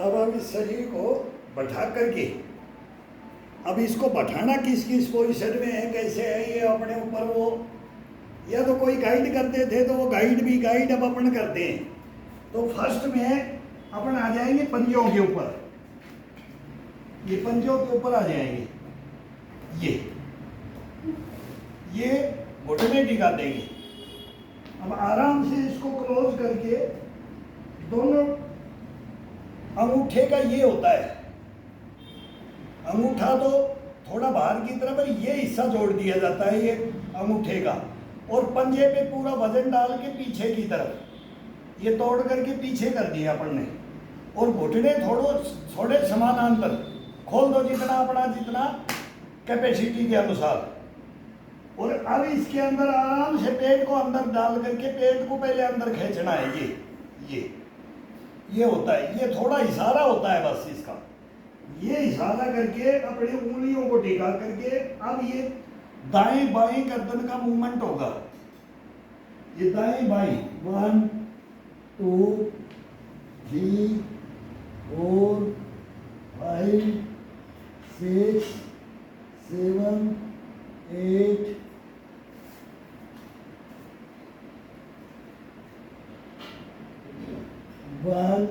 अब हम इस शरीर को बैठा करके, अब इसको बैठाना किस किस पोजीशन में है, कैसे है, ये अपने ऊपर वो या तो कोई गाइड करते थे तो वो गाइड अब अपन करते हैं। तो फर्स्ट में अपन आ जाएंगे पंजों के ऊपर, ये पंजों के ऊपर आ जाएंगे, ये घुटने टिका देंगे। अब आराम से इसको क्लोज करके दोनों अंगूठे का ये होता है, अंगूठा तो थोड़ा बाहर की तरफ है, ये हिस्सा जोड़ दिया जाता है ये अंगूठे का, और पंजे पे पूरा वजन डाल के पीछे की तरफ ये तोड़ करके पीछे कर दिया अपन ने, और घुटने थोड़े समानांतर खोल दो जितना अपना जितना कैपेसिटी के अनुसार। और अब इसके अंदर आराम से पेट को अंदर डाल करके पेट को पहले अंदर खींचना है, ये होता है, ये थोड़ा इशारा होता है बस इसका, ये इशारा करके अपनी उंगलियों को टिका करके अब ये दाएं बाएं गर्दन का मूवमेंट होगा, ये दाएं बाएं 1 2 3 4 5 6 7 8 1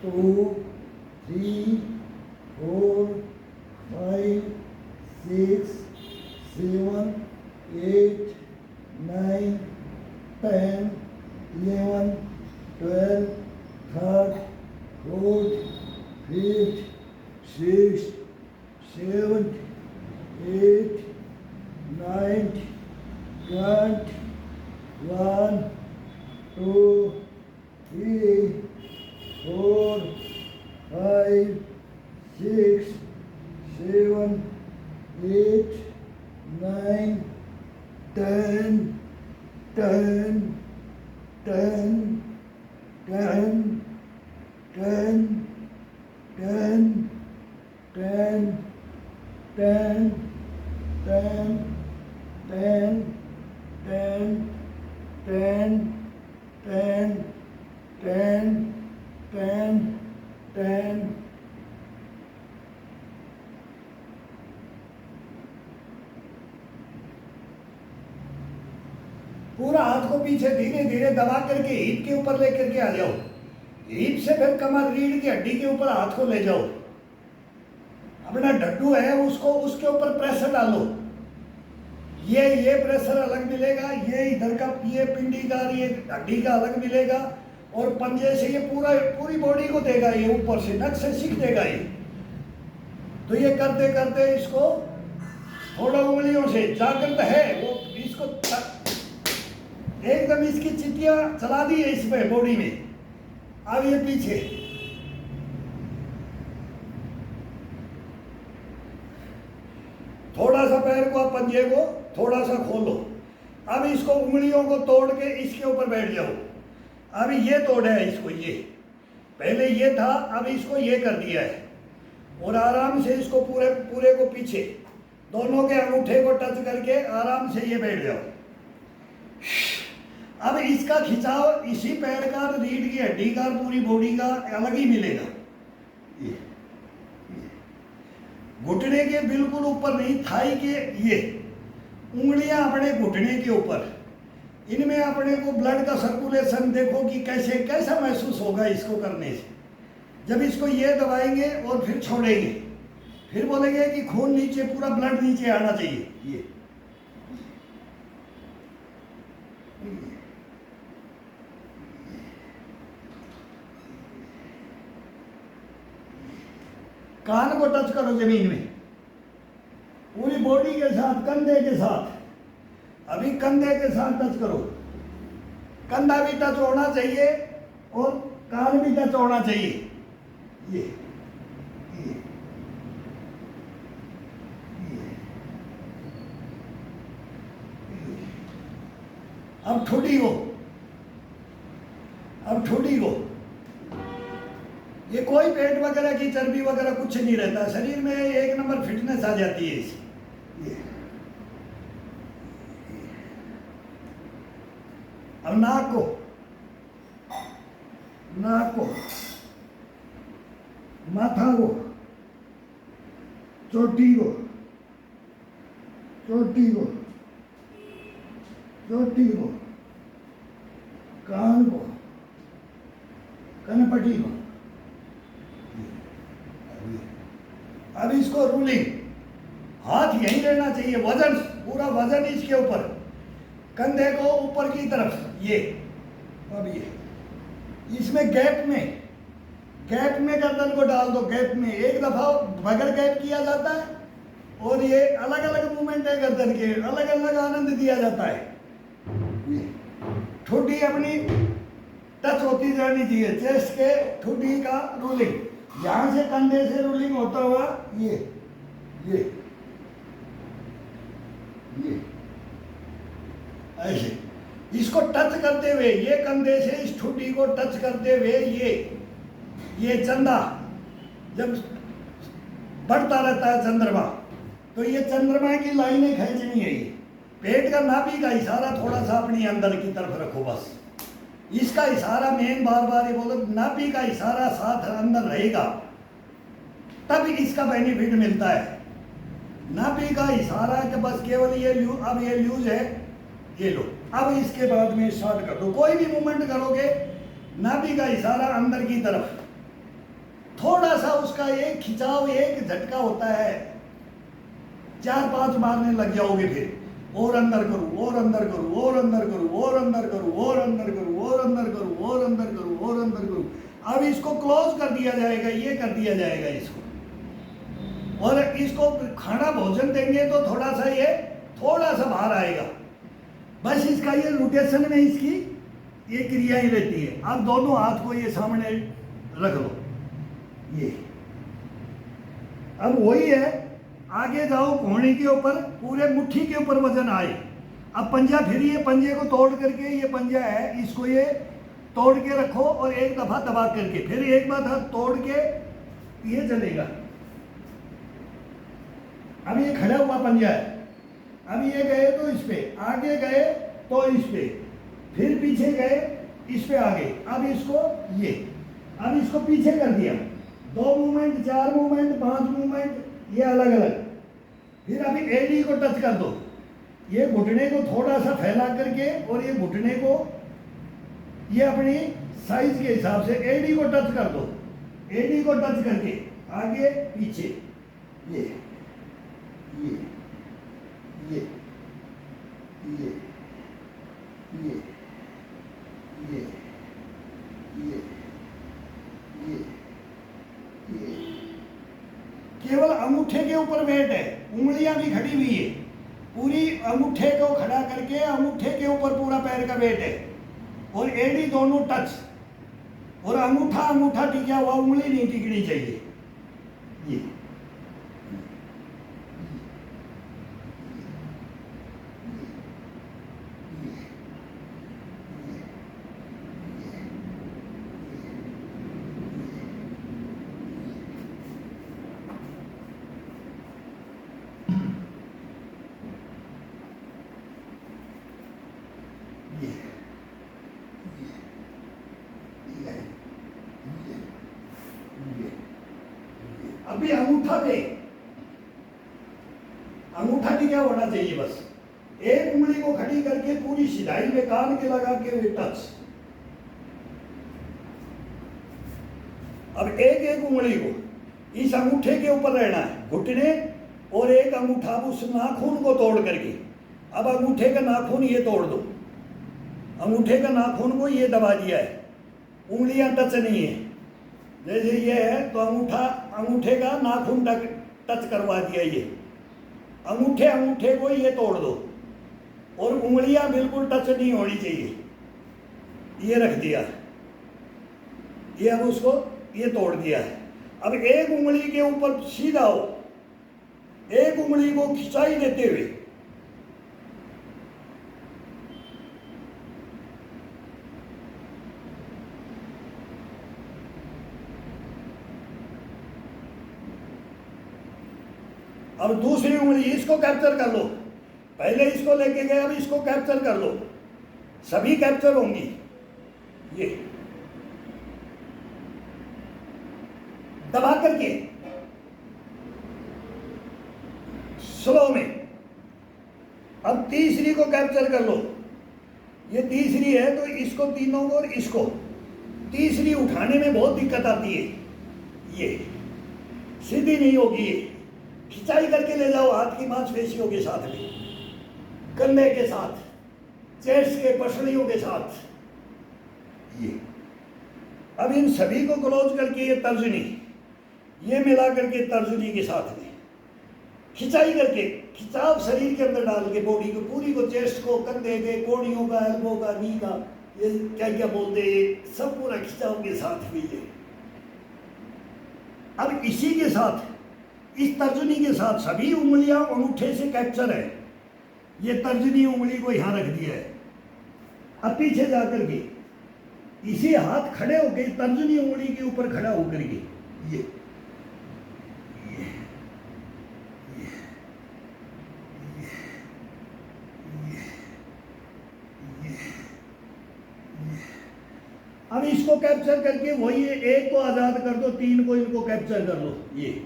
2 3 4 5 6 7 8 9 10 11 12 13 14 15 16 17 8 9 10 1 2 3 4 5 6 7 8 9 10 10 10 10 10 10 10 10 10 10 10 10 10 10 10 10 पूरा हाथ को पीछे धीरे धीरे दबा करके हिप के ऊपर लेकर के आ जाओ, हिप से फिर कमर रीढ़ की हड्डी के ऊपर हाथ को ले जाओ, अपना डड्डू है उसको उसके ऊपर प्रेशर डालो, ये प्रेशर अलग मिलेगा, ये इधर का ये पिंडी का ये हड्डी का अलग मिलेगा, और पंजे से ये पूरी बॉडी को देगा, ये ऊपर से नक से सीख देगा ये। तो ये करते करते इसको थोड़ा उंगलियों से जागृत है वो इसको एकदम इसकी चिटिया चला दी है इसमें बॉडी में। अब ये पीछे थोड़ा सा पैर को पंजे को थोड़ा सा खोलो, अब इसको उंगलियों को तोड़ के इसके ऊपर बैठ जाओ। अब ये तोड़ा है इसको, ये पहले ये था, अब इसको ये कर दिया है, और आराम से इसको पूरे को पीछे दोनों के अंगूठे को टच करके आराम से ये बैठ जाओ। अब इसका खिंचाव इसी पैर का, रीढ़ की हड्डी का, पूरी बॉडी का अलग ही मिलेगा। घुटने के बिल्कुल ऊपर नहीं, थाई के ये उंगलियां अपने घुटने के ऊपर, इनमें अपने को ब्लड का सर्कुलेशन देखो कि कैसा महसूस होगा इसको करने से। जब इसको ये दबाएंगे और फिर छोड़ेंगे, फिर बोलेंगे कि खून नीचे, पूरा ब्लड नीचे आना चाहिए। ये कान को टच करो जमीन में, पूरी बॉडी के साथ, कंधे के साथ, अभी कंधे के साथ टच करो, कंधा भी टच होना चाहिए और कान भी टच होना चाहिए। ये अब ठुडी को, ये कोई पेट वगैरह की चर्बी वगैरह कुछ नहीं रहता शरीर में, एक नंबर फिटनेस आ जाती है इससे। अब नाक को माथा को, चोटी को, चोटी को, चोटी को, कान को, कनपटी को। अब इसको रूलिंग, हाथ यहीं रहना चाहिए, वजन, पूरा वजन इसके ऊपर, कंधे को ऊपर की तरफ, ये। अब ये इसमें गैप में गर्दन को डाल दो, गैप में एक दफा बगैर गैप किया जाता है, और ये अलग अलग मूवमेंट है गर्दन के, अलग अलग आनंद दिया जाता है। ठुड्डी अपनी टच होती जानी चाहिए, चेस्ट के ठुड्डी का रूलिंग, यहां से कंधे से रूलिंग होता हुआ ये ऐसे, इसको टच करते हुए, ये कंधे से इस ठुड्डी को टच करते हुए, ये चंदा जब बढ़ता रहता है चंद्रमा, तो ये चंद्रमा की लाइनें खींचनी है। ये पेट का नाभि का इशारा थोड़ा सा अपनी अंदर की तरफ रखो, बस इसका इशारा मेन, बार बार ये बोलो, नाभि का इशारा साथ अंदर रहेगा, तब इसका बेनिफिट मिलता है। नाभि का इशारा कि बस केवल ये अब ये लूज है, ये लो, अब इसके बाद में स्टार्ट कर दो। कोई भी मूवमेंट करोगे, नाभि का इशारा अंदर की तरफ, थोड़ा सा उसका एक खिंचाव, एक झटका होता है, 4-5 मारने लग जाओगे, फिर और अंदर करूं, और अंदर करूं, और अंदर करूं, और अंदर करूं, और अंदर करूं, और अंदर करूं, और अंदर करूं, और अंदर करूं। अब इसको क्लोज कर दिया जाएगा, ये कर दिया जाएगा इसको, और इसको खाना भोजन देंगे तो थोड़ा सा ये थोड़ा सा बाहर आएगा, बस इसका ये रोटेशन में इसकी ये क्रियाएं रहती है। अब दोनों हाथ को ये सामने रख लो, ये अब वही है, आगे जाओ, कोहनी के ऊपर, पूरे मुट्ठी के ऊपर वजन आए। अब पंजा, फिर ये पंजे को तोड़ करके, ये पंजा है, इसको ये तोड़ के रखो, और एक दफा दबा करके, फिर एक बार हाथ तोड़ के ये चलेगा। अब ये खड़ा हुआ पंजा है, अब ये गए तो इस पे, आगे गए तो इस पे, फिर पीछे गए इस पे आगे, अब इसको ये, अब इसको पीछे कर दिया, 2 मूवमेंट, 4 मूवमेंट, 5 मूवमेंट, ये अलग अलग। फिर अभी एडी को टच कर दो, ये घुटने को थोड़ा सा फैला करके, और ये घुटने को ये अपनी साइज के हिसाब से एडी को टच कर दो, एडी को टच करके आगे पीछे, ये ये ये ये ये ये ये ये ये केवल अंगूठे के ऊपर वेट है, उंगलियां भी खड़ी हुई है, पूरी अंगूठे को खड़ा करके अंगूठे के ऊपर पूरा पैर का वेट है, और एड़ी दोनों टच, और अंगूठा टिका हुआ, उंगली नहीं टिकनी चाहिए। ये अभी अंगूठा टिका होना चाहिए, बस एक उंगली को खड़ी करके पूरी सिलाई में कान के लगा के वे टच। अब एक उंगली को इस अंगूठे के ऊपर रहना है, घुटने, और एक अंगूठा उस नाखून को तोड़ करके, अब अंगूठे का नाखून ये तोड़ दो, अंगूठे का नाखून को ये दबा दिया है, उंगलियां टच नहीं है, जैसे ये है तो अंगूठे का नाखून टच करवा दिया, ये अंगूठे को ये तोड़ दो, और उंगलियां बिल्कुल टच नहीं होनी चाहिए, ये रख दिया, ये अब उसको ये तोड़ दिया है। अब एक उंगली के ऊपर सीधा हो, एक उंगली को खिंचाई देते हुए, अब दूसरी उंगली इसको कैप्चर कर लो, पहले इसको लेके गए, अब इसको कैप्चर कर लो, सभी कैप्चर होंगी। ये दबा करके स्लो में। अब तीसरी को कैप्चर कर लो, ये तीसरी है तो इसको तीनों को और इसको, तीसरी उठाने में बहुत दिक्कत आती है, ये सीधी नहीं होगी, ये खिंचाई करके ले जाओ हाथ की मांसपेशियों के साथ में, कंधे के साथ, चेस्ट के पसलियों के साथ ये। अब इन सभी को क्लोज करके ये तर्जनी, ये मिला करके तर्जनी के साथ में खिंचाई करके, खिंचाव शरीर के अंदर डाल के बॉडी को पूरी को, चेस्ट को, कंधे के, कोहनियों का, एल्बो का, नी का, ये क्या क्या बोलते हैं, सब पूरा खिंचाव के साथ भी ये। अब इसी के साथ, इस तर्जनी के साथ सभी उंगलियां अंगूठे से कैप्चर है, ये तर्जनी उंगली को यहां रख दिया है। अब पीछे जाकर के इसी हाथ खड़े होकर तर्जनी उंगली के ऊपर खड़ा होकर के ये अब इसको कैप्चर करके वही एक को आज़ाद कर दो, तीन को इनको कैप्चर कर लो ये।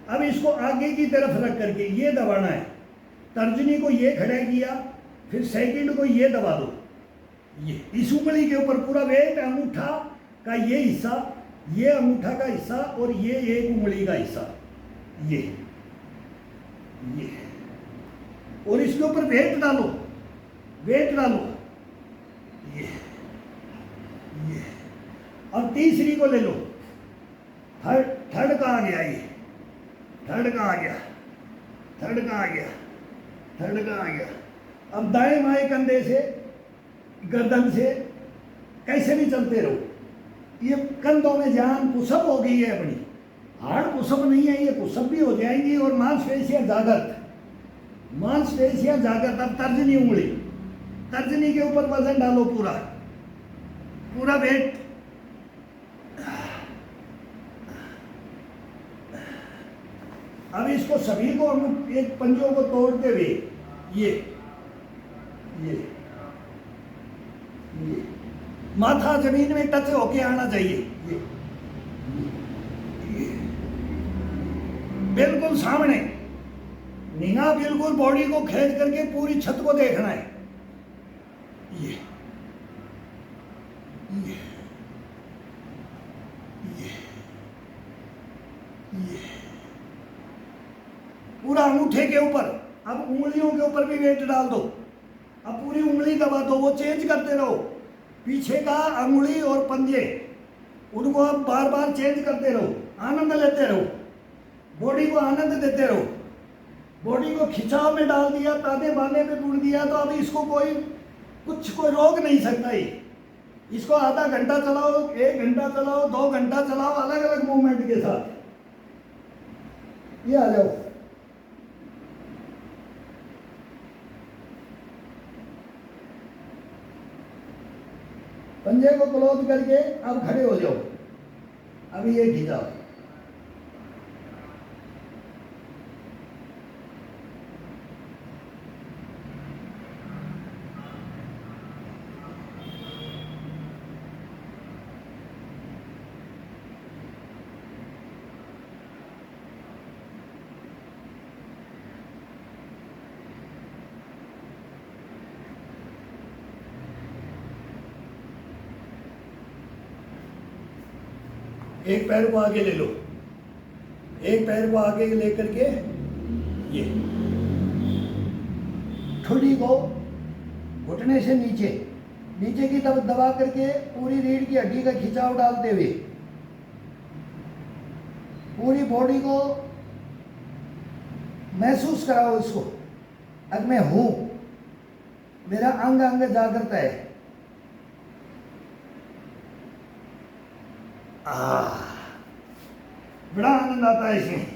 अब इसको आगे की तरफ रख करके ये दबाना है, तर्जनी को ये खड़ा किया, फिर सेकंड को ये दबा दो, ये इस उंगली के ऊपर पूरा वेट, अंगूठा का ये हिस्सा, ये अंगूठा का हिस्सा और ये एक उंगली का हिस्सा, ये और इसके ऊपर वेट डालो, वेट डालो ये। अब तीसरी को ले लो, थर्ड का आ गया, ये थर्ड का आ गया, थर्ड का आ गया, थर्ड का आ गया। अब दाएं बाएं कंधे से, गर्दन से कैसे भी चलते रहो, ये कंधों में जान पुशअप हो गई है अपनी, हार्ड पुशअप नहीं है, ये पुशअप भी हो जाएंगी और मांसपेशियां जागृत, मांसपेशियां जागृत। अब तर्जनी उंगली, तर्जनी के ऊपर वजन डालो, पूरा पूरा वेट, अब इसको सभी को हम एक पंजों को तोड़ते हुए ये माथा जमीन में टच होके आना चाहिए, ये बिल्कुल सामने, निगाह बिल्कुल बॉडी को खींच करके पूरी छत को देखना है, ये पूरा अंगूठे के ऊपर। अब उंगलियों के ऊपर भी वेट डाल दो, अब पूरी उंगली दबा दो, वो चेंज करते रहो, पीछे का अंगुली और पंजे, उनको अब बार बार चेंज करते रहो, आनंद लेते रहो, बॉडी को आनंद देते रहो। बॉडी को खिंचाव में डाल दिया, ताने बाने पे बुन दिया, तो अब इसको कोई रोक नहीं सकता ही। इसको आधा घंटा चलाओ, 1 घंटा चलाओ, 2 घंटा चलाओ, अलग अलग मूवमेंट के साथ। ये आ जाओ, पंजे को क्लोज करके अब खड़े हो जाओ, अभी ये खिंचाओ। एक पैर को आगे ले लो, एक पैर को आगे लेकर के ये ठुड्डी को घुटने से नीचे, नीचे की तरफ दबा करके पूरी रीढ़ की हड्डी का खिंचाव डालते हुए पूरी बॉडी को महसूस कराओ इसको। अब मैं हूं, मेरा अंग अंग जागृत है। बड़ा आनंद आता है इसमें।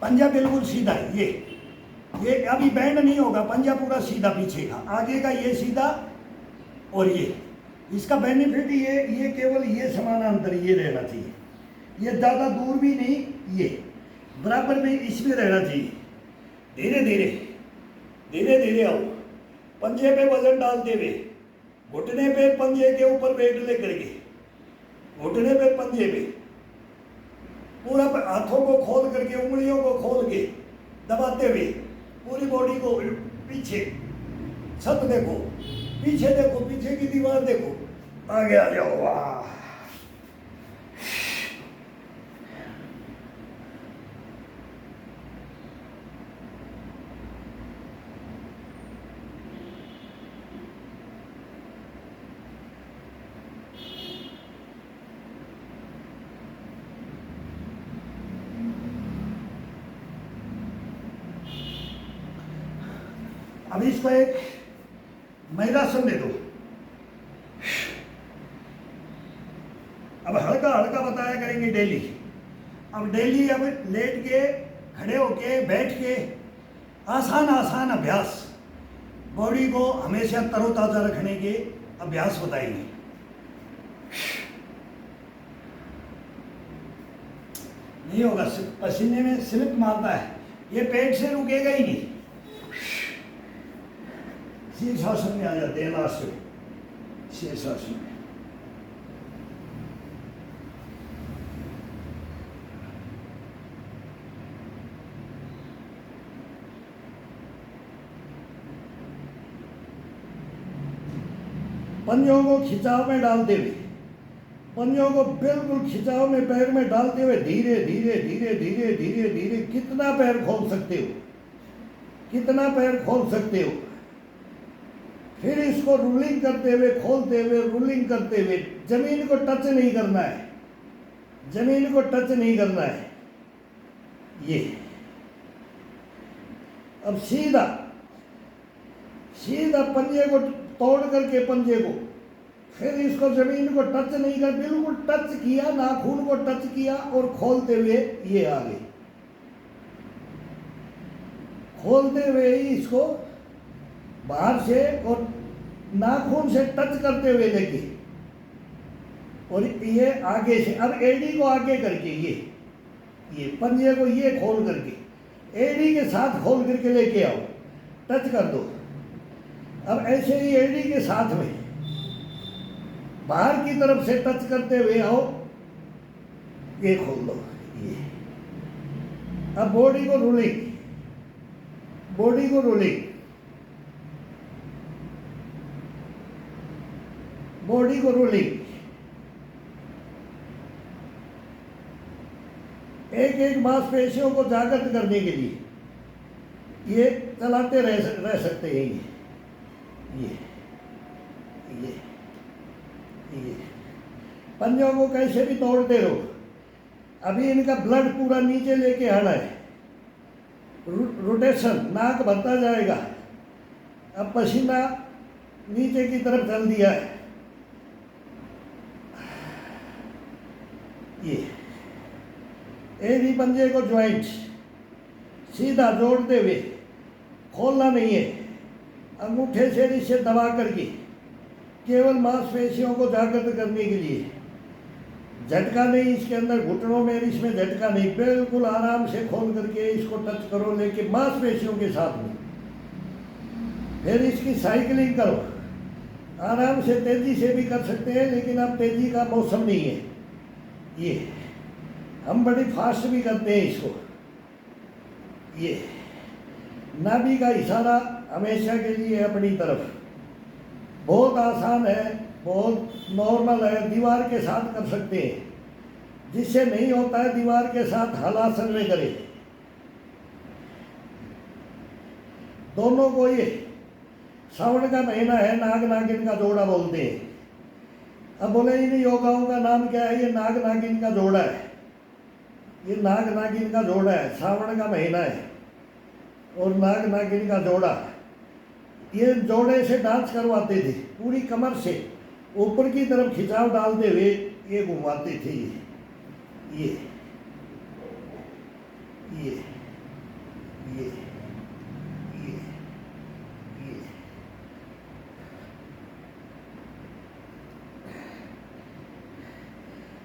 पंजा बिल्कुल सीधा है, ये अभी बैंड नहीं होगा, पंजा पूरा सीधा पीछे का, आगे का ये सीधा और ये। इसका बेनिफिट ये केवल ये समानांतर ये रहना चाहिए, ये ज़्यादा दूर भी नहीं, ये बराबर में इसमें रहना चाहिए। धीरे धीरे धीरे धीरे आओ, पंजे पे वजन डालते हुए, घुटने पे पंजे के ऊपर वेट लेकर के, घुटने पे पंजे पे पूरा हाथों को खोल करके, उंगलियों को खोल के दबाते हुए पूरी बॉडी को पीछे, छत देखो, पीछे देखो, पीछे की दीवार देखो, आगे आ जाओ। वाह, अब इसको एक महिलासन दे दो। अब हल्का हल्का बताया करेंगे डेली। अब डेली अब लेट के, खड़े होके, बैठ के, आसान आसान अभ्यास, बॉडी को हमेशा तरोताजा रखने के अभ्यास बताएंगे। नहीं होगा, पसीने में स्लिप मारता है, ये पेट से रुकेगा ही नहीं। शीर्षासन में आ जाते हैं लास्ट में, शीर्षासन में। पंजों को खिंचाव में डालते हुए, पंजों को बिल्कुल खिंचाव में पैर में डालते हुए धीरे धीरे धीरे धीरे धीरे धीरे कितना पैर खोल सकते हो, कितना पैर खोल सकते हो। फिर इसको रूलिंग करते हुए, खोलते हुए, रूलिंग करते हुए, जमीन को टच नहीं करना है, जमीन को टच नहीं करना है। ये अब सीधा सीधा पंजे को तोड़ करके, पंजे को फिर इसको जमीन को टच नहीं कर, बिल्कुल टच किया, नाखून को टच किया और खोलते हुए ये आगे, खोलते हुए ही इसको बाहर से और नाखून से टच करते हुए लेके, और ये आगे से, अब एडी को आगे करके ये पंजे को ये खोल करके एडी के साथ खोल करके लेके आओ, टच कर दो। अब ऐसे ही एडी के साथ में बाहर की तरफ से टच करते हुए आओ, ये खोल दो ये। अब बॉडी को रूलिंग, बॉडी को रूलिंग, बॉडी को रूलिंग, एक एक मांसपेशियों को जागृत करने के लिए ये चलाते रह सकते हैं। ये पंजों को कैसे भी तोड़ते रहो। अभी इनका ब्लड पूरा नीचे लेके आना है, रोटेशन, नाक भरता जाएगा। अब पसीना नीचे की तरफ चल दिया है, ये एडी पंजे को ज्वाइंट सीधा जोड़ते हुए, खोलना नहीं है, अंगूठे से इसे दबा करके केवल मांसपेशियों को जागृत करने के लिए। झटका नहीं इसके अंदर, घुटनों में इसमें झटका नहीं, बिल्कुल आराम से खोल करके इसको टच करो लेके मांसपेशियों के साथ में। फिर इसकी साइकिलिंग करो, आराम से, तेजी से भी कर सकते हैं, लेकिन अब तेजी का मौसम नहीं है। ये हम बड़ी फास्ट भी करते हैं इसको। ये नाभि का इशारा हमेशा के लिए अपनी तरफ, बहुत आसान है, बहुत नॉर्मल है, दीवार के साथ कर सकते हैं। जिससे नहीं होता है दीवार के साथ हलासन में करें। दोनों को ये श्रावण का महीना है, नाग नागिन का जोड़ा बोलते हैं। अब बोले इन योगाओं का नाम क्या है? ये नाग नागिन का जोड़ा है, ये नाग नागिन का जोड़ा है। श्रावण का महीना है और नाग नागिन का जोड़ा, ये जोड़े से डांस करवाते थे, पूरी कमर से ऊपर की तरफ खिंचाव डालते हुए ये घुमाते थे। ये ये ये ये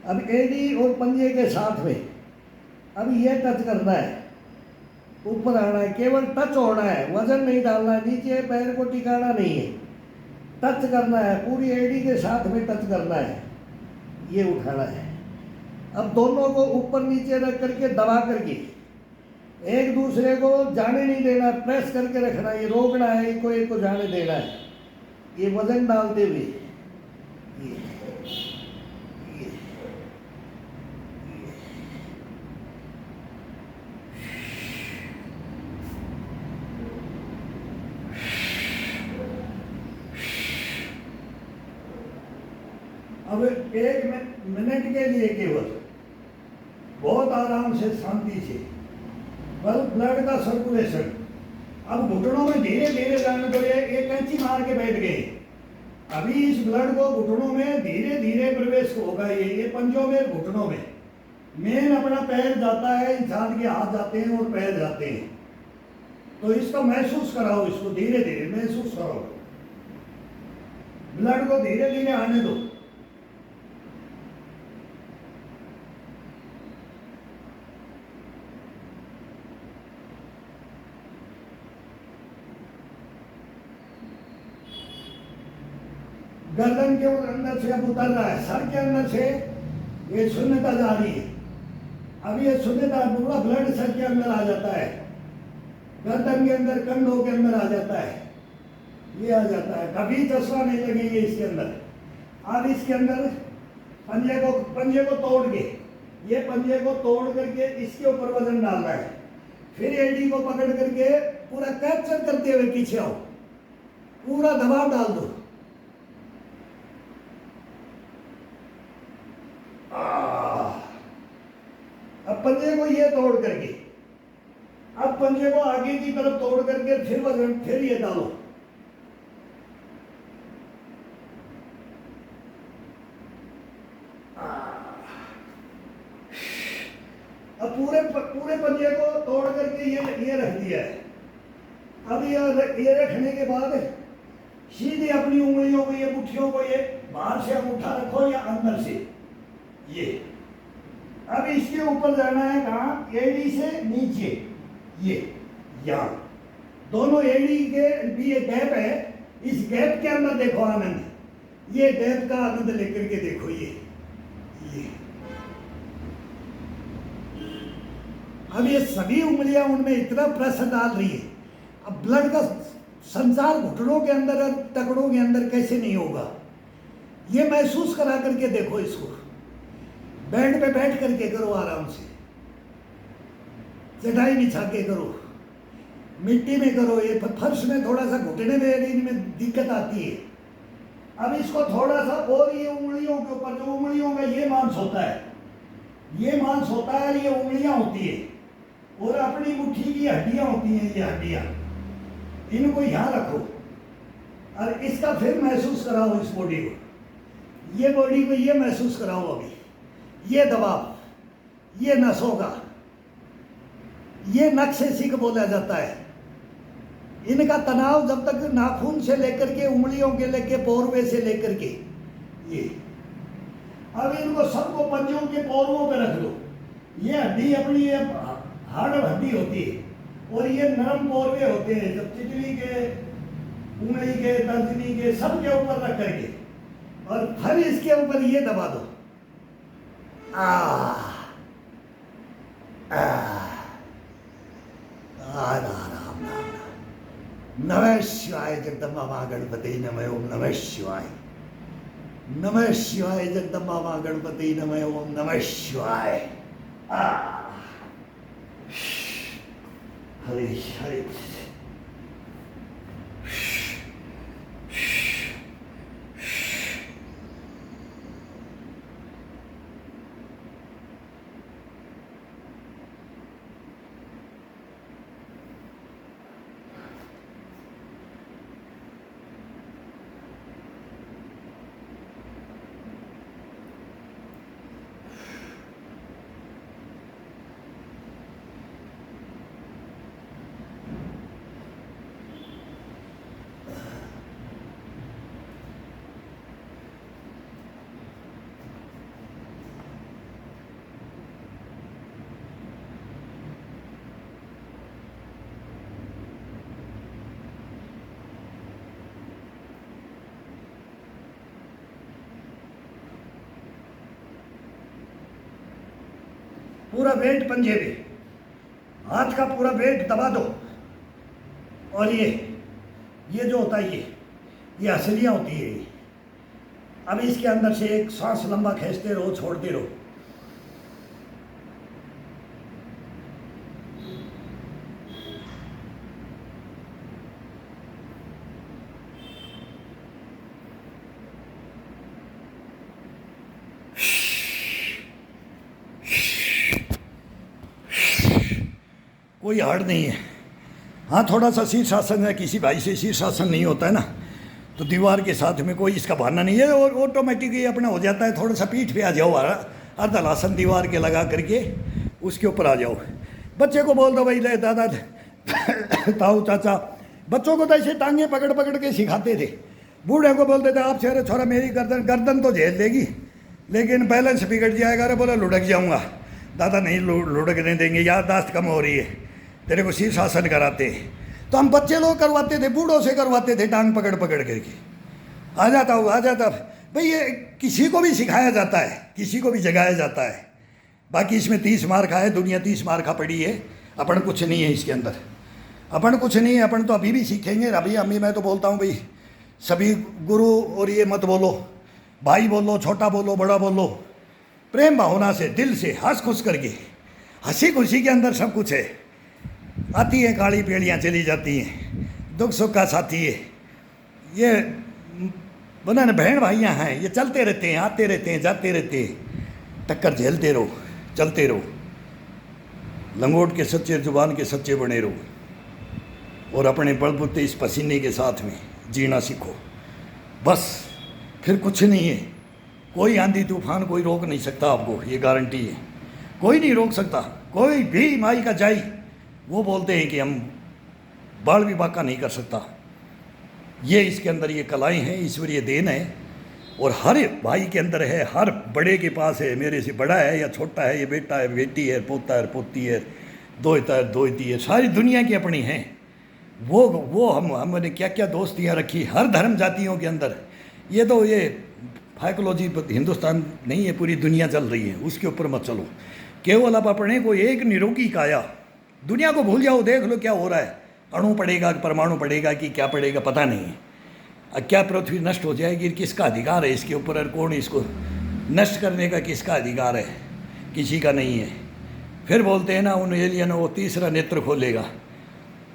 अब एडी और पंजे के साथ में अब ये टच करना है, ऊपर आना है, केवल टच होना है, वजन नहीं डालना है, नीचे पैर को टिकाना नहीं है, टच करना है, पूरी एडी के साथ में टच करना है, ये उठाना है। अब दोनों को ऊपर नीचे रख करके दबा करके एक दूसरे को जाने नहीं देना, प्रेस करके रखना, ये रोकना है, एक को जाने देना है, ये वजन डालते हुए ये अब 1 मिनट के लिए केवल बहुत आराम से शांति से ब्लड का सर्कुलेशन। अब घुटनों में धीरे धीरे जाने को एक कैंची मार के बैठ गए, अभी इस ब्लड को घुटनों में धीरे धीरे प्रवेश होगा, ये पंजों में घुटनों में मेन अपना पैर जाता है, इंसान के हाथ जाते हैं और पैर जाते हैं, तो इसको महसूस कराओ, इसको धीरे धीरे महसूस करो, ब्लड को धीरे धीरे आने दो। गर्दन के अंदर से अब उतर रहा है, सर के अंदर से ये शून्यता जा रही है, अब ये शून्यता पूरा ब्लड सर के अंदर आ जाता है, गर्दन के अंदर, कंधों के अंदर आ जाता है, ये आ जाता है, कभी चश्मा नहीं लगेंगे इसके अंदर। अब इसके अंदर पंजे को तोड़ के, ये पंजे को तोड़ करके इसके ऊपर वजन डालना है, फिर एडी को पकड़ करके पूरा कैप्चर करते हुए पीछे आओ, पूरा दबाव डाल दो। अब पंजे को ये तोड़ करके, अब पंजे को आगे की तरफ तोड़ करके फिर वजन, फिर ये डालो, अब पूरे पंजे को तोड़ करके ये रख दिया है। अब ये रखने के बाद सीधे अपनी उंगलियों को, ये मुट्ठियों को, ये बाहर से अंगूठा रखो या अंदर से, ये अब इसके ऊपर जाना है, कहाँ, एडी से नीचे, ये यहाँ दोनों एडी के भी ये गैप है, इस गैप के अंदर देखो आनंद, ये गैप का आनंद लेकर के देखो, ये अब ये सभी उंगलियां उनमें इतना प्रेशर डाल रही है, अब ब्लड का संचार घुटनों के अंदर और टकड़ों के अंदर कैसे नहीं होगा, ये महसूस करा करके देखो, इसको बेड पे बैठ करके करो, आराम से चटाई बिछा के करो, मिट्टी में करो, ये फर्श में थोड़ा सा घुटने में इनमें दिक्कत आती है। अब इसको थोड़ा सा और ये उंगलियों के ऊपर, जो उंगलियों में ये मांस होता है, ये मांस होता है, ये उंगलियां होती है, और अपनी मुट्ठी की हड्डियां होती हैं, ये हड्डियां, इनको यहाँ रखो और इसका फिर महसूस कराओ, इस बॉडी को, ये बॉडी को ये महसूस कराओ, अभी ये दबाव, ये नसों का, ये नक्शेसिक बोला जाता है, इनका तनाव जब तक नाखून से लेकर के उंगलियों के लेके पोरवे से लेकर के ये, अब इनको सबको पंजों के पोरवों पे रख दो, ये हड्डी अपनी ये हार्ड हड्डी होती है, और ये नरम पोरवे होते हैं, जब चिटली के, उंगली के, तर्जनी के, सब के ऊपर रख करके, और फिर इसके ऊपर ये दबा दो, नमः शिवाय जगदम्बा मां गणपति नमः ओम नमः शिवाय, नमः शिवाय जगदम्बा मां गणपति नमः ओम नमः शिवाय। हरे हरे पूरा वेट पंजे पे, हाथ का पूरा वेट दबा दो। और ये जो होता है ये हसलियाँ होती है। अब इसके अंदर से एक सांस लंबा खींचते रहो, छोड़ते रहो। कोई हार्ड नहीं है। हाँ, थोड़ा सा शीर्षासन है, किसी भाई से शीर्षासन नहीं होता है ना, तो दीवार के साथ में कोई इसका बहाना नहीं है और ऑटोमेटिकली अपना हो जाता है। थोड़ा सा पीठ पे आ जाओ, अर्धलासन दीवार के लगा करके उसके ऊपर आ जाओ। बच्चे को बोल दो भाई ले दादा ताऊ चाचा, बच्चों को तो ऐसे टांगे पकड़ पकड़ के सिखाते थे। बूढ़े को बोलते थे आप शेरे छोरा मेरी गर्दन तो झेल लेगी लेकिन बैलेंस बिगड़ जाएगा। अरे बोला लुढ़क जाऊँगा। दादा नहीं लुढ़कने देंगे, याददाश्त कम हो रही है, तेरे को शीर्षासन कराते। तो हम बच्चे लोग करवाते थे, बूढ़ों से करवाते थे, टांग पकड़ पकड़ करके। आ जाता हूँ, आ जाता भाई। ये किसी को भी सिखाया जाता है, किसी को भी जगाया जाता है। बाकी इसमें 30 मार खा है, दुनिया 30 मार खा पड़ी है। अपन कुछ नहीं है इसके अंदर, अपन कुछ नहीं है। अपन तो अभी भी सीखेंगे। अभी अम्मी मैं तो बोलता हूँ भाई सभी गुरु और ये मत बोलो, भाई बोलो, छोटा बोलो, बड़ा बोलो, प्रेम भावना से, दिल से, हंस खुश करके। हंसी खुशी के अंदर सब कुछ है। आती हैं काली पेड़ियाँ चली जाती हैं, दुख सुख का साथी है। ये बना बहन भाइयाँ हैं, ये चलते रहते हैं, आते रहते हैं, जाते रहते हैं। टक्कर झेलते रहो, चलते रहो, लंगोट के सच्चे, जुबान के सच्चे बने रहो और अपने बलबूते इस पसीने के साथ में जीना सीखो। बस फिर कुछ नहीं है। कोई आंधी तूफान कोई रोक नहीं सकता आपको, ये गारंटी है। कोई नहीं रोक सकता, कोई भी माई का जाई। वो बोलते हैं कि हम बाल विवाह का नहीं कर सकता। ये इसके अंदर ये कलाएँ हैं, ईश्वरीय देन है और हर भाई के अंदर है, हर बड़े के पास है। मेरे से बड़ा है या छोटा है, ये बेटा है, बेटी है, पोता है, पोती है, दोहता है, दोहती है, सारी दुनिया की अपनी हैं। वो हमने क्या क्या दोस्तियाँ रखी हर धर्म जातियों के अंदर। ये तो ये फाइकोलॉजी हिंदुस्तान नहीं है, पूरी दुनिया चल रही है, उसके ऊपर मत चलो। केवल अब अपने को एक निरोगी काया, दुनिया को भूल जाओ, देख लो क्या हो रहा है। अणु पड़ेगा, परमाणु पड़ेगा कि क्या पड़ेगा पता नहीं है। क्या पृथ्वी नष्ट हो जाएगी, किसका अधिकार है इसके ऊपर, और कौन इसको नष्ट करने का किसका अधिकार है, किसी का नहीं है। फिर बोलते हैं ना उन एलियन वो तीसरा नेत्र खोलेगा,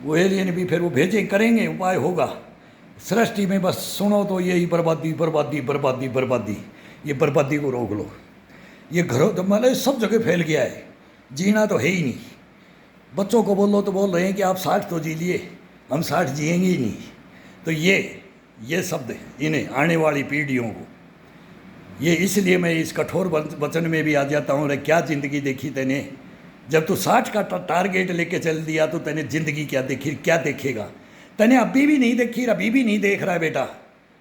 वो एलियन भी फिर वो भेजें, करेंगे, उपाय होगा। सृष्टि में बस सुनो तो यही बर्बादी बर्बादी बर्बादी बर्बादी। ये बर्बादी को रोक लो। ये घरों तो मतलब सब जगह फैल गया है, जीना तो है ही नहीं। बच्चों को बोलो तो बोल रहे हैं कि आप 60 तो जी लिए, हम 60 जिएंगे ही नहीं। तो ये शब्द इन्हें आने वाली पीढ़ियों को, ये इसलिए मैं इस कठोर वचन में भी आ जाता हूँ। रे क्या ज़िंदगी देखी तैने, जब तू 60 का टारगेट लेके चल दिया तो तैने ज़िंदगी क्या देखी, क्या देखेगा। तैने अभी भी नहीं देखी, अभी भी नहीं देख रहा है बेटा,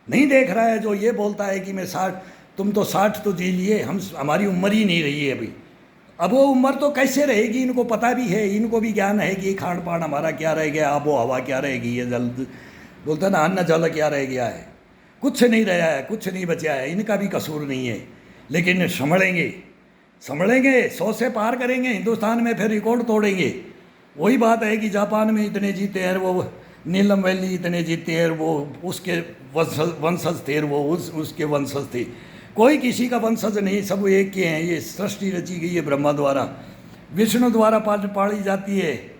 नहीं देख रहा है। जो ये बोलता है कि मैं 60, तुम तो 60 तो जी लिए, हमारी उम्र ही नहीं रही है अभी। अब वो उम्र तो कैसे रहेगी, इनको पता भी है, इनको भी ज्ञान है कि खान पान हमारा क्या रह गया, आबो हवा क्या रहेगी, ये जल बोलता ना अन्न जल क्या रह गया है। कुछ नहीं रहा है, कुछ नहीं बचा है, इनका भी कसूर नहीं है। लेकिन संभलेंगे, 100 से पार करेंगे, हिंदुस्तान में फिर रिकॉर्ड तोड़ेंगे। वही बात है कि जापान में इतने जीते हैं, वो नीलम वैली इतने जीते हैं, वो उसके वंशज थे, वो उसके वंशज थे। कोई किसी का वंशज नहीं, सब एक के हैं। ये सृष्टि रची गई है ब्रह्मा द्वारा, विष्णु द्वारा पाली जाती है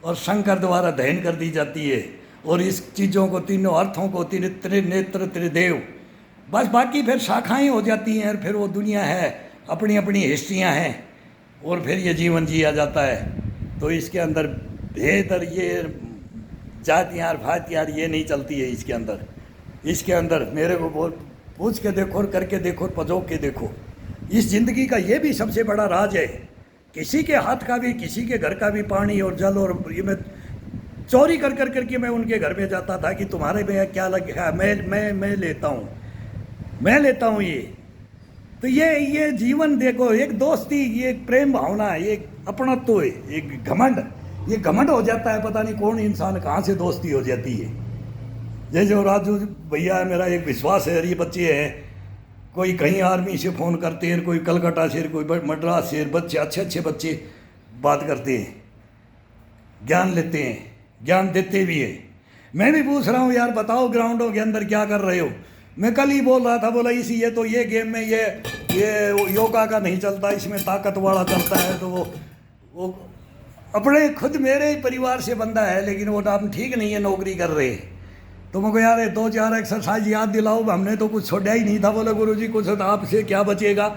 और शंकर द्वारा दहन कर दी जाती है। और इस चीज़ों को, तीनों अर्थों को, त्रिनेत्र त्रिदेव, बस बाकी फिर शाखाएं हो जाती हैं। और फिर वो दुनिया है, अपनी अपनी हिस्ट्रियाँ हैं और फिर ये जीवन जिया जाता है। तो इसके अंदर भेद और ये जातियाँ और भातियाँ ये नहीं चलती है इसके अंदर। इसके अंदर मेरे को पूछ के देखो और करके देखो और पजो के देखो। इस ज़िंदगी का ये भी सबसे बड़ा राज है। किसी के हाथ का भी, किसी के घर का भी पानी और जल, और ये मैं चोरी कर करके मैं उनके घर में जाता था कि तुम्हारे में क्या लगा, मैं लेता हूँ ये। तो ये जीवन देखो, एक दोस्ती, ये एक प्रेम भावना, ये अपनत्व है, एक घमंड, ये घमंड हो जाता है। पता नहीं कौन इंसान कहाँ से दोस्ती हो जाती है। जैसे वो राजू भैया है, मेरा एक विश्वास है, ये बच्चे हैं, कोई कहीं आर्मी से फ़ोन करते हैं, कोई कलकत्ता से, कोई मद्रास से, बच्चे अच्छे अच्छे बच्चे बात करते हैं, ज्ञान लेते हैं, ज्ञान देते भी है। मैं भी पूछ रहा हूँ यार बताओ ग्राउंडों के अंदर क्या कर रहे हो। मैं कल ही बोल रहा था, बोला इसी ये तो ये गेम में ये योगा का नहीं चलता, इसमें ताकत वाला चलता है। तो वो अपने खुद मेरे ही परिवार से बंदा है, लेकिन वो नाम ठीक नहीं है, नौकरी कर रहे। तो मुझको यार 2-4 एक्सरसाइज याद दिलाओ, हमने तो कुछ छोड़ा ही नहीं था। बोले गुरुजी कुछ आपसे क्या बचेगा।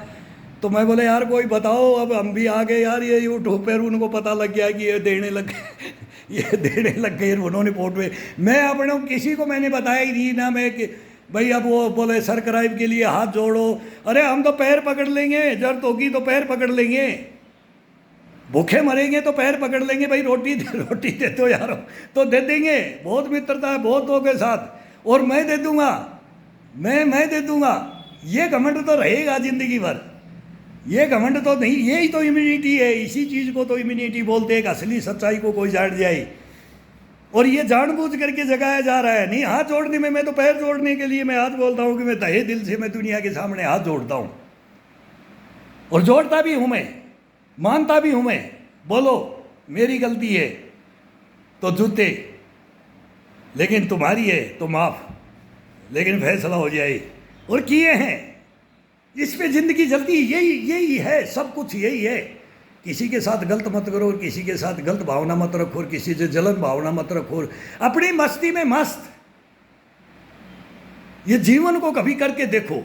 तो मैं बोले यार कोई बताओ। अब हम भी आ गए यार, ये यूट्यूब पर उनको पता लग गया कि ये देने लग गए ये देने लग गए उन्होंने पोर्ट में। मैं अपने किसी को मैंने बताया ही नहीं ना, मैं कि भाई अब वो बोले सब्सक्राइब के लिए हाथ जोड़ो। अरे हम तो पैर पकड़ लेंगे, जरूरत होगी तो पैर पकड़ लेंगे, भूखे मरेंगे तो पैर पकड़ लेंगे। भाई रोटी दे दो यार, तो दे देंगे। बहुत मित्रता है बहुतों के साथ, और मैं दे दूंगा, मैं दे दूंगा। ये घमंड तो रहेगा जिंदगी भर, ये घमंड तो नहीं। यही तो इम्यूनिटी है, इसी चीज़ को तो इम्यूनिटी बोलते हैं। असली सच्चाई को कोई जान जाए, और ये जानबूझ करके जगाया जा रहा है। नहीं हाथ जोड़ने में, मैं तो पैर जोड़ने के लिए मैं हाथ बोलता हूँ कि मैं तहे दिल से मैं दुनिया के सामने हाथ जोड़ता हूँ, और जोड़ता भी हूँ मैं, मानता भी हूँ मैं। बोलो मेरी गलती है तो जूते, लेकिन तुम्हारी है तो माफ, लेकिन फैसला हो जाए। और किए हैं, इस पे जिंदगी चलती। यही है, सब कुछ यही है। किसी के साथ गलत मत करो, और किसी के साथ गलत भावना मत रखो, और किसी से जलन भावना मत रखो। अपनी मस्ती में मस्त, ये जीवन को कभी करके देखो,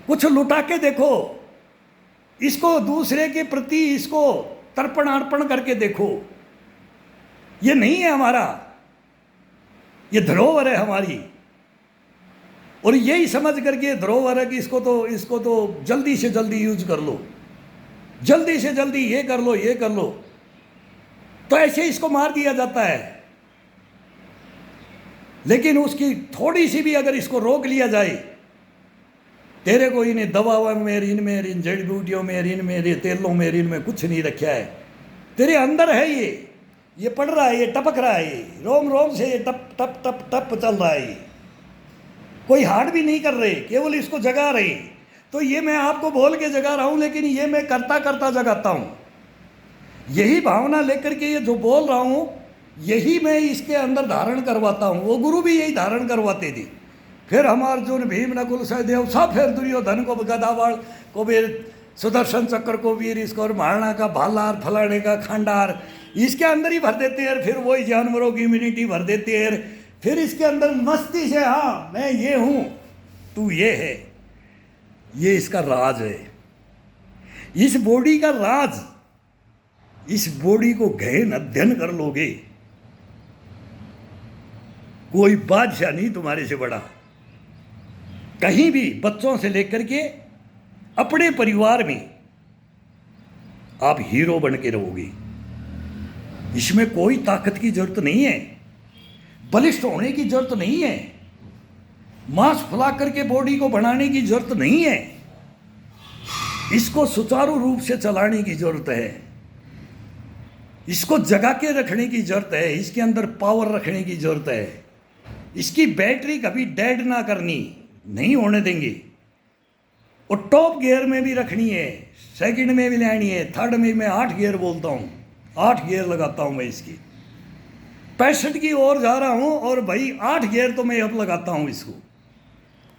कुछ लुटा के देखो, इसको दूसरे के प्रति इसको तर्पण अर्पण करके देखो। ये नहीं है हमारा, ये धरोहर है हमारी। और यही समझ करके धरोहर है कि इसको तो जल्दी से जल्दी यूज कर लो, जल्दी से जल्दी ये कर लो, ये कर लो। तो ऐसे इसको मार दिया जाता है। लेकिन उसकी थोड़ी सी भी अगर इसको रोक लिया जाए, तेरे को इन्हें दवाओं में, इनमें, इन जड़ी बूटियों में, इनमें, तेलों में, इनमें कुछ नहीं रखा है, तेरे अंदर है। ये पड़ रहा है, ये टपक रहा है, रोम रोम से ये टप टप टप टप चल रहा है। कोई हार्ड भी नहीं कर रहे, केवल इसको जगा रहे। तो ये मैं आपको बोल के जगा रहा हूं, लेकिन ये मैं करता करता जगाता हूं। यही भावना लेकर के ये जो बोल रहा हूं, यही मैं इसके अंदर धारण करवाता हूं। वो गुरु भी यही धारण करवाते थे। फिर हम अर्जुन, भीम, नकुल, सहदेव सब, फिर दुर्योधन को गदावाड़ को भी, सुदर्शन चक्र को वीर, इसको और मारना का भालार, फलाने का खंडार, इसके अंदर ही भर देते हैं। फिर वही जानवरों की इम्यूनिटी भर देते हैं। फिर इसके अंदर मस्ती से, हाँ मैं ये हूं, तू ये है। ये इसका राज है, इस बॉडी का राज। इस बॉडी को गहन अध्ययन कर लोगे, कोई बादशाह नहीं तुम्हारे से बड़ा। कहीं भी बच्चों से लेकर के अपने परिवार में आप हीरो बन के रहोगे। इसमें कोई ताकत की जरूरत नहीं है, बलिष्ठ होने की जरूरत नहीं है, मांस फुला करके बॉडी को बनाने की जरूरत नहीं है। इसको सुचारू रूप से चलाने की जरूरत है, इसको जगा के रखने की जरूरत है, इसके अंदर पावर रखने की जरूरत है। इसकी बैटरी कभी डेड ना करनी, नहीं होने देंगे। और टॉप गियर में भी रखनी है, सेकंड में भी लानी है, थर्ड में मैं 8 गियर बोलता हूँ, 8 गियर लगाता हूँ मैं इसकी। 65 की ओर जा रहा हूँ, और भाई 8 गियर तो मैं अब लगाता हूँ इसको।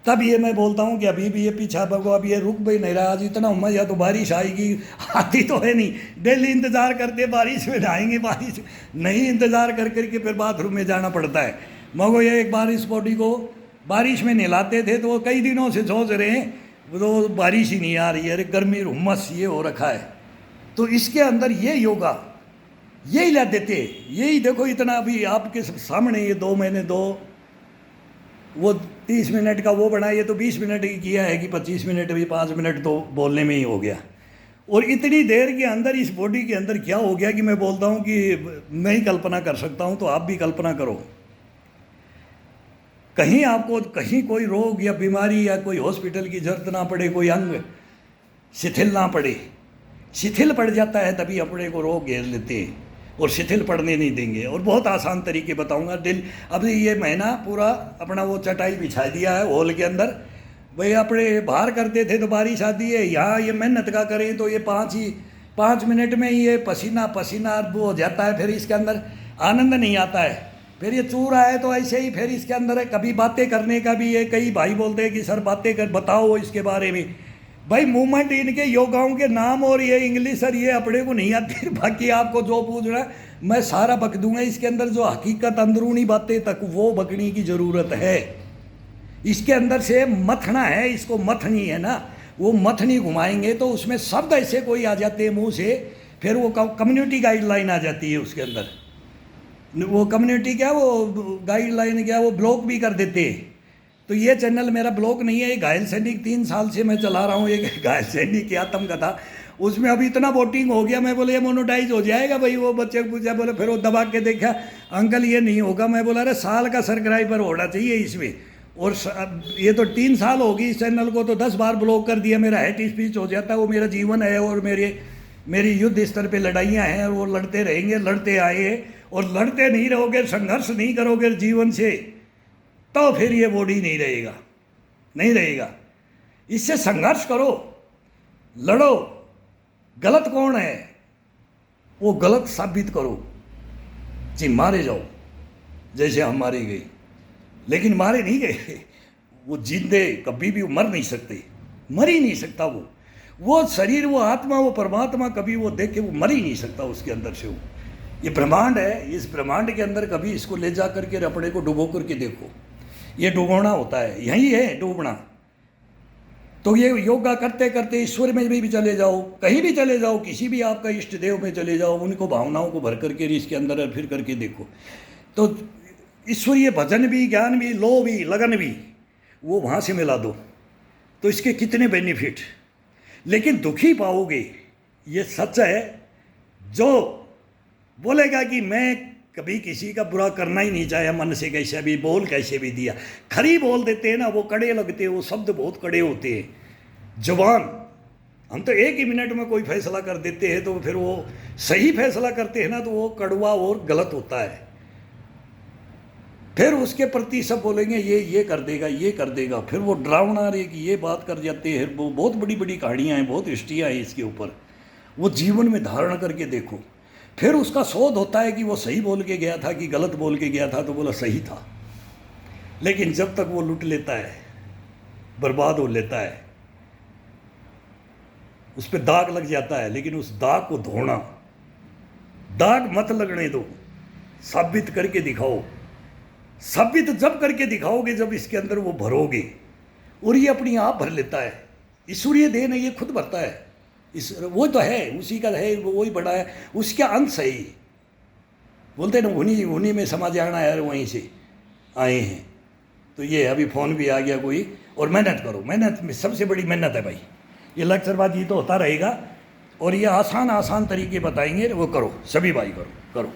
तब ये मैं बोलता हूँ कि अभी भी ये पीछा भगो, अब ये रुक भी नहीं रहा। आज इतना उम्र, या तो बारिश आएगी, आती तो है नहीं। डेली इंतज़ार करते बारिश में नहाएंगे, बारिश नहीं, इंतज़ार कर करके फिर बाथरूम में जाना पड़ता है। मगर ये एक बार इस बॉडी को बारिश में नहलाते थे, तो वो कई दिनों से सोच रहे हैं तो बारिश ही नहीं आ रही है, अरे गर्मी हुम्मस ये हो रखा है। तो इसके अंदर ये योगा यही ला देते, यही देखो इतना अभी आपके सामने ये 2 महीने 2 वो 30 मिनट का वो बना, ये तो 20 मिनट ही किया है कि 25 मिनट भी, 5 मिनट तो बोलने में ही हो गया। और इतनी देर के अंदर इस बॉडी के अंदर क्या हो गया कि मैं बोलता हूँ कि मैं ही कल्पना कर सकता हूँ, तो आप भी कल्पना करो। कहीं आपको कहीं कोई रोग या बीमारी या कोई हॉस्पिटल की जरूरत ना पड़े, कोई अंग शिथिल ना पड़े। शिथिल पड़ जाता है तभी अपने को रोग घेर लेते हैं, और शिथिल पड़ने नहीं देंगे। और बहुत आसान तरीके बताऊंगा। अभी ये महीना पूरा अपना वो चटाई बिछा दिया है हॉल के अंदर, भाई अपने बाहर करते थे तो बारिश आती है, यहाँ ये मेहनत का करें तो ये 5 मिनट में ही ये पसीना पसीना वो हो जाता है, फिर इसके अंदर आनंद नहीं आता है। फिर ये चूरा है तो ऐसे ही फिर इसके अंदर है, कभी बातें करने का भी है, कई भाई बोलते हैं कि सर बातें कर बताओ इसके बारे में। भाई मूवमेंट इनके योगाओं के नाम और ये इंग्लिश और ये अपने को नहीं आती, बाकी आपको जो पूछना है मैं सारा बक दूंगा। इसके अंदर जो हकीकत अंदरूनी बातें तक वो बकने की ज़रूरत है। इसके अंदर से मथना है, इसको मथनी है ना, वो मथनी घुमाएंगे तो उसमें शब्द ऐसे कोई आ जाते हैं मुंह से, फिर वो कम्युनिटी गाइडलाइन आ जाती है उसके अंदर। वो कम्युनिटी क्या, वो गाइडलाइन क्या, वो ब्लॉक भी कर देते हैं। तो ये चैनल मेरा ब्लॉक नहीं है, ये घायल सैनिक 3 साल से मैं चला रहा हूँ, एक घायल सैनिक की आत्मकथा। उसमें अभी इतना वोटिंग हो गया, मैं बोले ये मोनोटाइज हो जाएगा भाई। वो बच्चे को पूछा, बोले फिर वो दबा के देखा, अंकल ये नहीं होगा। मैं बोला अरे साल का सब्सक्राइबर होना चाहिए इसमें, और ये तो 3 साल होगी इस चैनल को, तो 10 बार ब्लॉक कर दिया। मेरा हेट स्पीच हो जाता है, वो मेरा जीवन है और मेरी युद्ध स्तर पे लड़ाइयाँ हैं, और वो लड़ते रहेंगे, लड़ते आए। और लड़ते नहीं रहोगे, संघर्ष नहीं करोगे जीवन से, तो फिर ये बॉडी नहीं रहेगा, नहीं रहेगा। इससे संघर्ष करो, लड़ो। गलत कौन है वो गलत साबित करो, जी मारे जाओ जैसे हम मारे गए, लेकिन मारे नहीं गए। वो जिंदे कभी भी मर नहीं सकते, मर ही नहीं सकता। वो शरीर, वो आत्मा, वो परमात्मा कभी वो देख के वो मर ही नहीं सकता उसके अंदर से। वो ये ब्रह्मांड है, इस ब्रह्मांड के अंदर कभी इसको ले जा करके अपने को डुबो करके देखो। ये डूबना होता है, यही है डूबना। तो ये योगा करते करते ईश्वर में भी चले जाओ, कहीं भी चले जाओ, किसी भी आपका इष्ट देव में चले जाओ, उनको भावनाओं को भर करके इसके अंदर फिर करके देखो, तो ईश्वरीय भजन भी, ज्ञान भी, लो भी, लगन भी, वो वहाँ से मिला दो। तो इसके कितने बेनिफिट, लेकिन दुखी पाओगे, ये सच है। जो बोलेगा कि मैं कभी किसी का बुरा करना ही नहीं चाहे, मन से कैसे भी बोल कैसे भी दिया, खरी बोल देते हैं ना, वो कड़े लगते हैं, वो शब्द बहुत कड़े होते हैं। जवान हम तो 1 ही मिनट में कोई फैसला कर देते हैं, तो फिर वो सही फैसला करते हैं ना, तो वो कड़वा और गलत होता है। फिर उसके प्रति सब बोलेंगे ये कर देगा, ये कर देगा, फिर वो डरावना रे कि ये बात कर जाते हैं। वो बहुत बड़ी बड़ी कहानियाँ हैं, बहुत हिस्ट्रियाँ हैं इसके ऊपर। वो जीवन में धारण करके देखो, फिर उसका शोध होता है कि वो सही बोल के गया था कि गलत बोल के गया था। तो बोला सही था, लेकिन जब तक वो लूट लेता है, बर्बाद हो लेता है, उस पर दाग लग जाता है। लेकिन उस दाग को धोना, दाग मत लगने दो, साबित करके दिखाओ। साबित जब करके दिखाओगे जब इसके अंदर वो भरोगे, और ये अपनी आप भर लेता है। ईश्वरीय देन है, ये खुद भरता है। वो तो है, उसी का है, वो वही बड़ा है, उसका अंश है। बोलते ना उन्हीं में समा जाना यार, वहीं से आए हैं। तो ये अभी फ़ोन भी आ गया कोई। और मेहनत करो, मेहनत में सबसे बड़ी मेहनत है भाई। ये लेक्चरबाजी तो होता रहेगा, और ये आसान तरीके बताएंगे, वो करो, सभी भाई करो।